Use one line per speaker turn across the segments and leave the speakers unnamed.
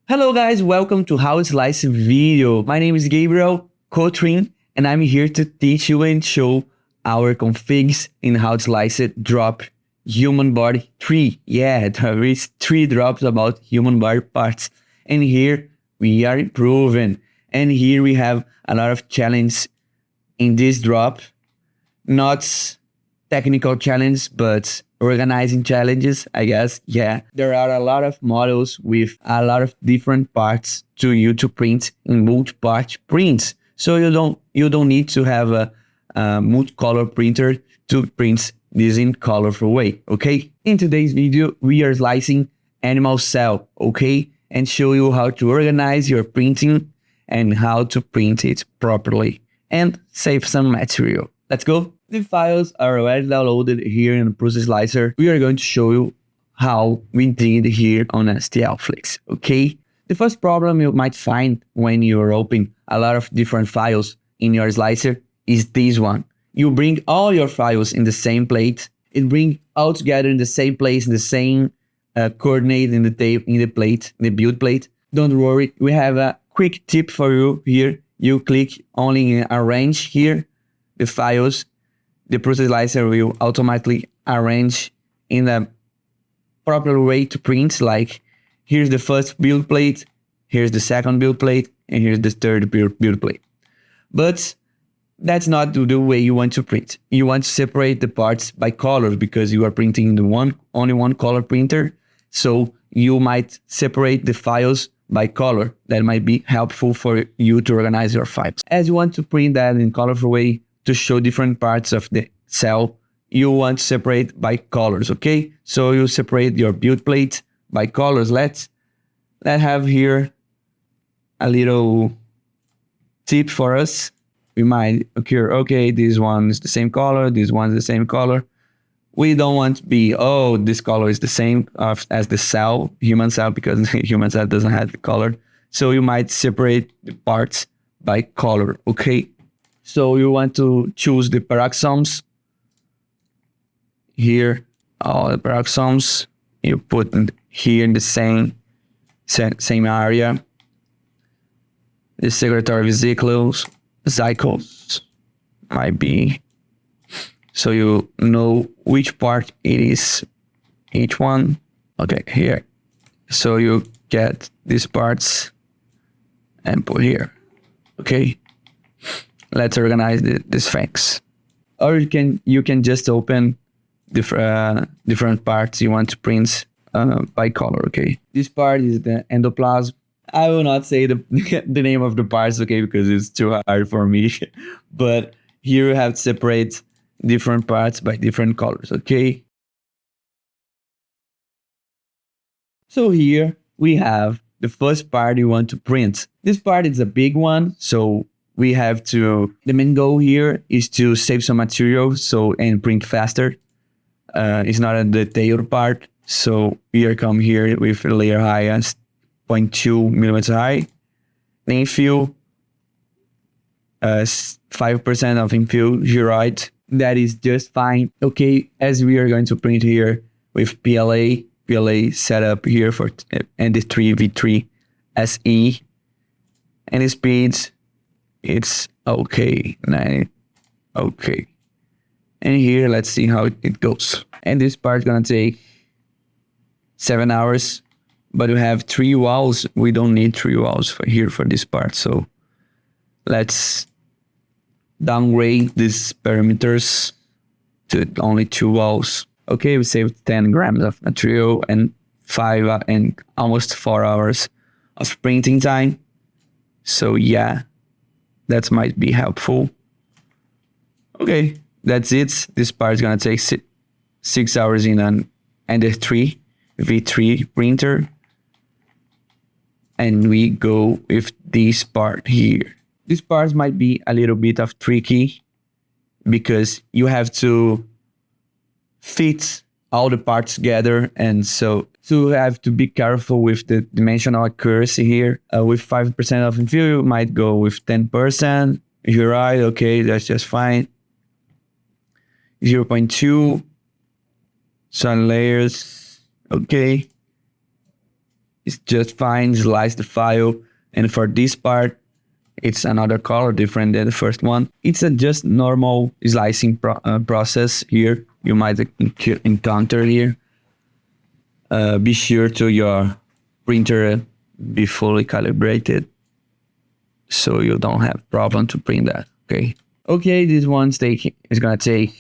Hello guys, welcome to How to Slice video. My name is Gabriel Cotrin and I'm here to teach you and show our configs in How to Slice it drop human body 3. Yeah, there is 3 drops about human body parts. And here we are improving. And here we have a lot of challenge in this drop. Not technical challenge, but organizing challenges, I guess. Yeah, there are a lot of models with a lot of different parts to you to print in multi-part prints. So you don't need to have a multicolor printer to print this in colorful way. Okay. In today's video, we are slicing animal cell. Okay, and show you how to organize your printing and how to print it properly and save some material. Let's go. The files are already downloaded here in the Process Slicer. We are going to show you how we did here on STLFlix, okay? The first problem you might find when you're opening a lot of different files in your slicer is this one. You bring all your files in the same plate. It brings all together in the same place, in the same coordinate in the plate, in the build plate. Don't worry, we have a quick tip for you here. You click only in arrange here, the files. The Process Slicer will automatically arrange in a proper way to print, like here's the first build plate, here's the second build plate, and here's the third build plate. But that's not the way you want to print. You want to separate the parts by colors because you are printing the only one color printer. So you might separate the files by color. That might be helpful for you to organize your files. As you want to print that in colorful way, to show different parts of the cell, you want to separate by colors, okay? So you separate your build plate by colors. Let's have here a little tip for us. We might occur, okay, this one is the same color, this one is the same color. We don't want to be, oh, this color is the same as the cell, human cell, because human cell doesn't have the color. So you might separate the parts by color, okay? So you want to choose the peroxisomes. Here, all the peroxisomes, you put here in the same area. The secretory vesicles might be, so you know which part it is, each one. Okay, here. So you get these parts and put here, okay? Let's organize the Sphinx. Or you can just open different parts you want to print by color, okay? This part is the endoplasm. I will not say the name of the parts, okay, because it's too hard for me. But here you have to separate different parts by different colors, okay? So here we have the first part you want to print. This part is a big one, so we have to, the main goal here is to save some material and print faster. It's not a detailed part. So we come here with a layer high as 0.2 millimeters high. Infill, 5% of infill gyroid. That is just fine. Okay, as we are going to print here with PLA setup here for ND3V3 SE. And the speeds, it's okay, 90, okay. And here, let's see how it goes. And this part is gonna take 7 hours, but we have 3 walls. We don't need 3 walls for this part. So let's downgrade these parameters to only 2 walls. Okay, we saved 10 grams of material and almost 4 hours of printing time. So yeah, that might be helpful. Okay, that's it. This part is gonna take 6 hours in an Ender3 V3 printer. And we go with this part here. This part might be a little bit of tricky because you have to fit all the parts together, and so you have to be careful with the dimensional accuracy here. With 5% of infill, you might go with 10%. If you're right, okay, that's just fine. 0.2, some layers, okay. it's just fine. Slice the file. And for this part, it's another color different than the first one. It's a just normal slicing process here. You might encounter here. Be sure to your printer be fully calibrated so you don't have problem to print that. Okay, this one's it's gonna take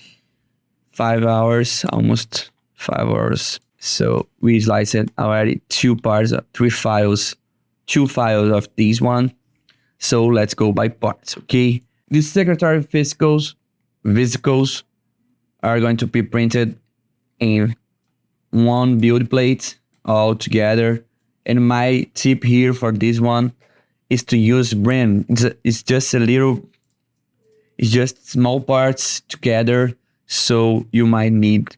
5 hours, almost 5 hours. So we sliced already two files of this one. So let's go by parts. Okay, the secretary vesicles are going to be printed in one build plate all together. And my tip here for this one is to use brim. It's just small parts together, so you might need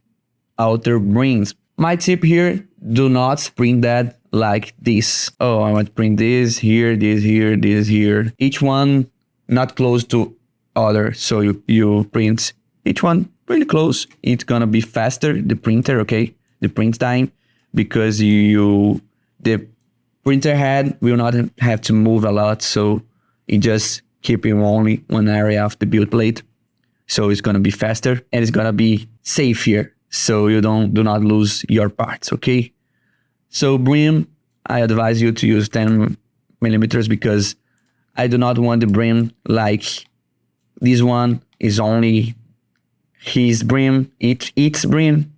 outer brims. My tip here, do not print that like this. Oh, I want to print this here, this here, this here. Each one not close to other, so you print each one really close. It's gonna be faster, the printer, okay? The print time, because the printer head will not have to move a lot, so it just keeping only one area of the build plate. So it's gonna be faster and it's gonna be safe here, so you do not lose your parts, okay? So brim, I advise you to use 10 millimeters because I do not want the brim like this one is only his brim, its brim.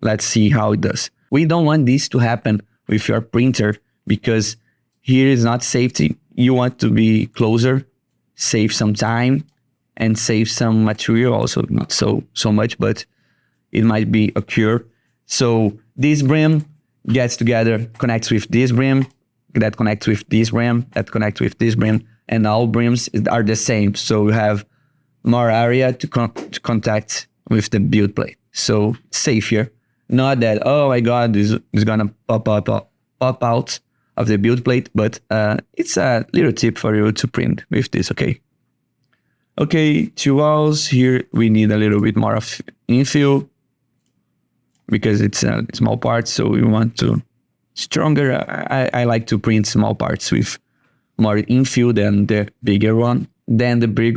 Let's see how it does. We don't want this to happen with your printer because here is not safety. You want to be closer, save some time and save some material also, not so much, but it might be occur. So this brim gets together, connects with this brim, that connects with this brim, that connects with this brim, and all brims are the same. So you have more area to contact with the build plate. So safe here. Not that, oh my God, this is gonna pop out of the build plate, but it's a little tip for you to print with this, okay? Okay, 2 walls. Here we need a little bit more of infill because it's a small part, so we want to stronger. I like to print small parts with more infill than the bigger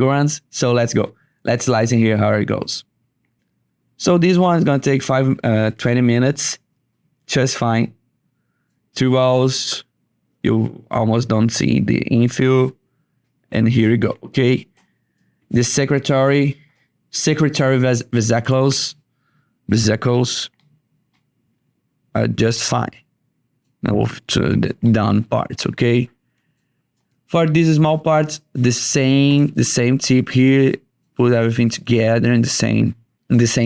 ones. So let's go. Let's slice in here how it goes. So this one is gonna take 20 minutes, just fine. 2 walls, you almost don't see the infill, and here you go. Okay, the secretary vesicles are just fine. Now move to the down parts. Okay, for these small parts, the same tip here. Put everything together in the same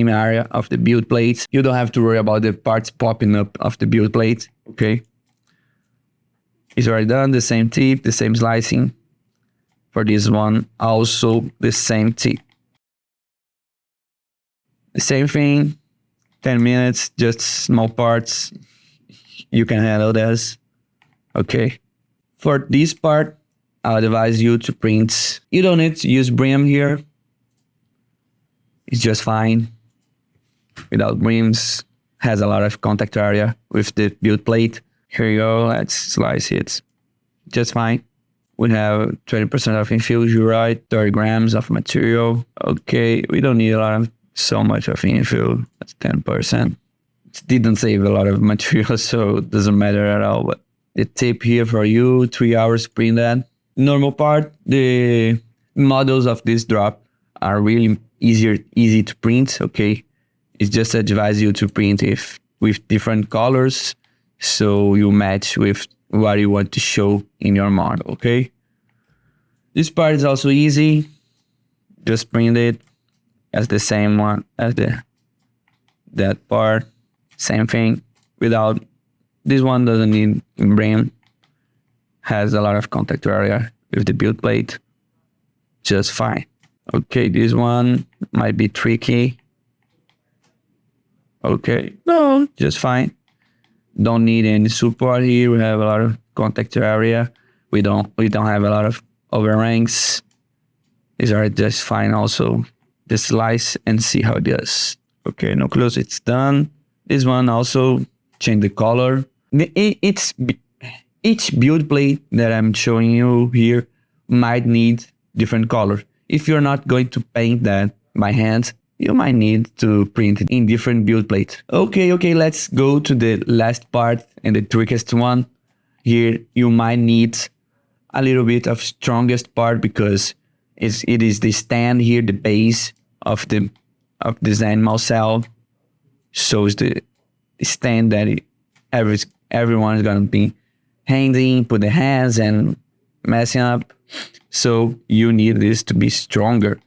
area of the build plate. You don't have to worry about the parts popping up of the build plate, okay? It's already done, the same tip, the same slicing. For this one, also the same tip. The same thing, 10 minutes, just small parts. You can handle this, okay? For this part, I would advise you to print. You don't need to use brim here. It's just fine without brims. Has a lot of contact area with the build plate. Here you go, let's slice it. Just fine. We have 20% of infill, you're right, 30 grams of material. Okay, we don't need so much of infill, that's 10%. It didn't save a lot of material, so it doesn't matter at all. But the tip here for you, 3 hours print that. Normal part, the models of this drop are really easy to print, okay? It's just advise you to print with different colors so you match with what you want to show in your model, okay? This part is also easy. Just print it as the same one as that part. Same thing. Without this one doesn't need brim. Has a lot of contact area with the build plate. Just fine. Okay, this one might be tricky. Okay, no, just fine. Don't need any support here. We have a lot of contact area. We don't have a lot of overhangs. These are just fine also. Just slice and see how it does. Okay, no close, it's done. This one also change the color. It's Each build plate that I'm showing you here might need different color. If you're not going to paint that by hand, you might need to print it in different build plates. Okay, let's go to the last part and the trickiest one. Here you might need a little bit of strongest part because it is the stand here, the base of this animal cell. Shows the stand that everyone is gonna be hanging, put the hands and messing up. So you need this to be stronger.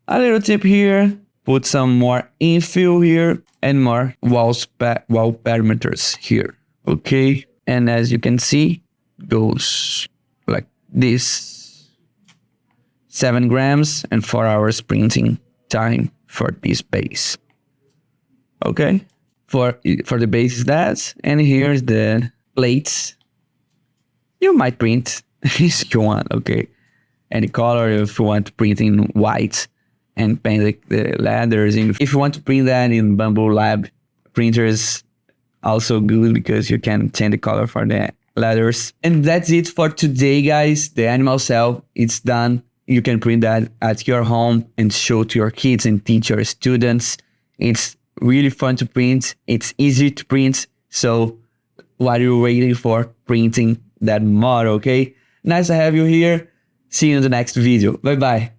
A little tip here, put some more infill here and more wall perimeters here. Okay, and as you can see, goes like this. 7 grams and 4 hours printing time for this base. Okay, for the base is that, and here's the plates. You might print if you want, okay, any color. If you want to print in white and paint the letters, if you want to print that in Bambu Lab printers, also good because you can change the color for the letters. And that's it for today, guys. The animal cell, it's done. You can print that at your home and show to your kids and teach your students. It's really fun to print. It's easy to print. So what are you waiting for? Printing that model, okay? Nice to have you here. See you in the next video. Bye-bye.